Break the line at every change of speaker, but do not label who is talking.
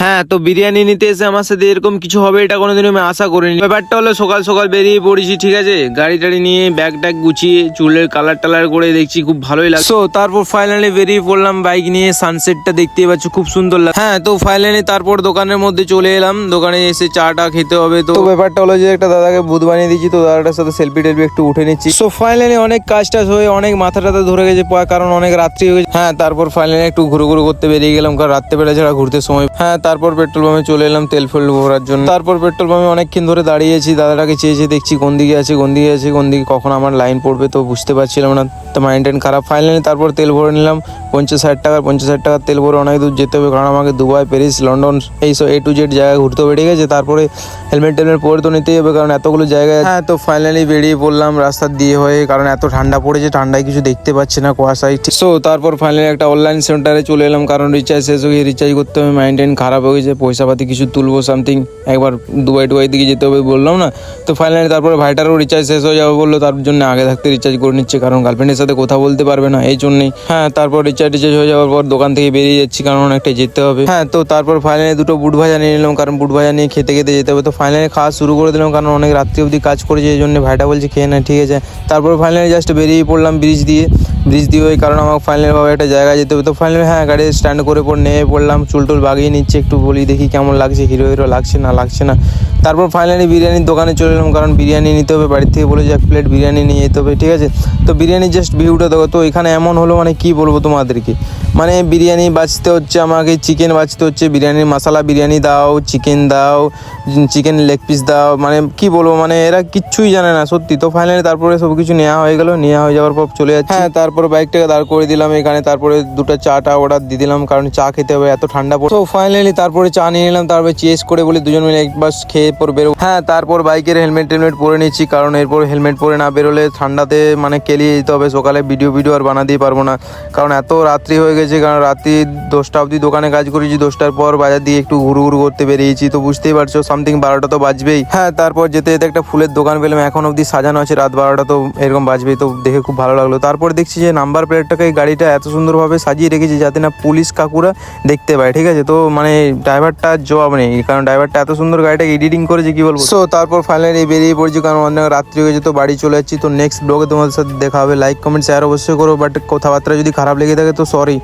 হ্যাঁ, তো বিরিয়ানি নিতে এসে আমার সাথে এরকম কিছু হবে এটা কোনোদিনও আমি আশা করিনি। ব্যাপারটা হলো সকাল সকাল বেরিয়ে পড়েছি, ঠিক আছে, গাড়ি টাড়ি নিয়ে ব্যাগ ট্যাগ গুছিয়ে চুলের কালার টালার করে দেখছি খুব ভালোই লাগছে। তো তারপর ফাইনালি বেরিয়ে পড়লাম বাইক নিয়ে, সানসেটটা দেখতেই পাচ্ছ খুব সুন্দর লাগে। হ্যাঁ, তো ফাইনালি তারপর দোকানের মধ্যে চলে এলাম, দোকানে এসে চা টা খেতে হবে। তো ব্যাপারটা হলো যে একটা দাদাকে বুধ বানিয়ে দিচ্ছি, তো দাদাটার সাথে সেলফি টেলফি একটু উঠে নিচ্ছি। সো ফাইনালি অনেক কাজ টাজ হয়ে অনেক মাথা টাথা ধরে গেছে, কারণ অনেক রাত্রি হয়ে গেছে। হ্যাঁ, তারপর ফাইনালি একটু ঘুরু ঘুরু করতে বেরিয়ে গেলাম, কারণ রাত্রেবেলা ছাড়া ঘুরতে সময়। হ্যাঁ, তারপর পেট্রোল পাম্পে চলে এলাম তেল ফেল ভরার জন্য। তারপর পেট্রোল পাম্পে অনেকক্ষণ ধরে দাঁড়িয়েছি, দাদাটাকে চেয়েছে দেখছি কোন দিকে আছে কোন দিকে আছে কোন দিকে কখন আমার লাইন পড়বে, তো বুঝতে পারছিলাম না, তো মাইন্ড খারাপ। ফাইনালি তারপর তেল ভরে নিলাম 50-60 টাকার তেল ভরে অনেক দূর যেতে হবে, কারণ আমাকে দুবাই, প্যারিস, লন্ডন এইসব A to Z জায়গায় ঘুরতে বেরিয়ে গেছে। তারপরে হেলমেট টেলমেট পরে তো নিতেই হবে, কারণ এতগুলো জায়গায়। হ্যাঁ, তো ফাইনালি বেরিয়ে পড়লাম রাস্তার দিয়ে হয়ে, কারণ এত ঠান্ডা পড়েছে, ঠান্ডায় কিছু দেখতে পাচ্ছি না, কুয়াশায়। সো তারপর ফাইনালি একটা অনলাইন সেন্টারে চলে এলাম, কারণ রিচার্জ শেষ হয়ে রিচার্জ করতে হবে, মাইন্ড খারাপ হয়ে গেছে, পয়সা পাতি কিছু তুলবো সামথিং, একবার দুবাই দিকে যেতে হবে বললাম না। তো ফাইনালি তারপরে ভাইটারও রিচার্জ শেষ হয়ে যাবে বললো, তার জন্য আগে থাকতে রিচার্জ করে নিচ্ছে, কারণ গার্লফ্রেন্ডের সাথে কথা বলতে পারবে না এই জন্যই। হ্যাঁ, তারপর রিচার্জ হয়ে যাওয়ার পর দোকান থেকে বেরিয়ে যাচ্ছি, কারণ অনেকটা যেতে হবে। হ্যাঁ, তো তারপর ফাইনালি দুটো বুট ভাজা নিয়ে নিলাম, কারণ বুট ভাজা নিয়ে খেতে খেতে যেতে হবে। তো ফাইনালি খাওয়া শুরু করে দিলাম, কারণ অনেক রাত্রি অবধি কাজ করেছে এই জন্য ভাইটা বলছে খেয়ে না, ঠিক আছে। তারপর ফাইনালি জাস্ট বেরিয়ে পড়লাম ব্রিজ দিয়ে ওই, কারণ আমার ফাইনালি ভাবে একটা জায়গায় যেতে হবে। তো ফাইনালি হ্যাঁ, গাড়ি স্ট্যান্ড করে নেমে পড়লাম, চুল টুল বাগিয়ে নিচ্ছে, একটু বলি দেখি কেমন লাগছে, হিরো লাগছে না। তারপর ফাইনালি বিরিয়ানির দোকানে চলে এলাম, কারণ বিরিয়ানি নিতে হবে, বাড়ির থেকে বলে যে 1 প্লেট বিরিয়ানি নিয়ে যেতে হবে, ঠিক আছে। তো বিরিয়ানির জাস্ট ভিউটা দেখো, তো এখানে এমন হলো মানে কি বলবো তোমাদেরকে, মানে বিরিয়ানি বাঁচতে হচ্ছে আমাকে, চিকেন বাঁচতে হচ্ছে, বিরিয়ানির মশলা বিরিয়ানি দাও, চিকেন দাও, চিকেন লেগ পিস দাও, মানে কি বলবো, মানে এরা কিচ্ছুই জানে না সত্যি। তো ফাইনালি তারপরে সব কিছু নেওয়া হয়ে গেল, নেওয়া হয়ে যাওয়ার পর চলে যাচ্ছে। হ্যাঁ, তারপরে বাইকটাকে দাঁড় করে দিলাম এখানে, তারপরে দুটো চাটা অর্ডার দিয়ে দিলাম, কারণ চা খেতে হবে, এত ঠান্ডা পড়ে। তো ফাইনালি তারপরে চা নিয়ে নিলাম, তারপরে চেস করে বলি দুজন মিলে একবার খেয়ে পর বেরো। হ্যাঁ, তারপর বাইকের হেলমেট টেলমেট পরে নিচ্ছি, কারণ এরপর হেলমেট পরে না বেরোলে ঠান্ডাতে মানে কেলিয়ে যেতে হবে, সকালে ভিডিও আর বানাতেই পারবো না, কারণ এত রাত্রি হয়ে গেছে, কারণ রাত্রি 10টা অবধি দোকানে কাজ করেছি, 10টার পর বাজার দিয়ে একটু ঘুরু করতে বেরিয়েছি, তো বুঝতেই পারছো সামথিং 12টা তো বাজবেই। হ্যাঁ, তারপর যেতে যেতে একটা ফুলের দোকান পেলাম, এখন অবধি সাজানো আছে, রাত 12টা তো এরকম বাজবেই, তো দেখে খুব ভালো লাগলো। তারপর দেখছি যে নাম্বার প্লেটটাকে এই গাড়িটা এত সুন্দরভাবে সাজিয়ে রেখেছে যাতে না পুলিশ কাকুরা দেখতে পায়, ঠিক আছে। তো মানে ড্রাইভারটা জবাব নেই, কারণ ড্রাইভারটা এত সুন্দর গাড়িটাকে এডিটিং করেছে কি বলবো। সো তারপর ফাইনালি বেরিয়ে পড়ছি, কারণ অনেক রাত্রি হয়ে যেত, বাড়ি চলে যাচ্ছি। তো নেক্সট ব্লগে তোমাদের সাথে দেখা হবে, লাইক কমেন্ট শেয়ার অবশ্যই করো, বাট কথাবার্তা যদি খারাপ লেগে থাকে তো সরি।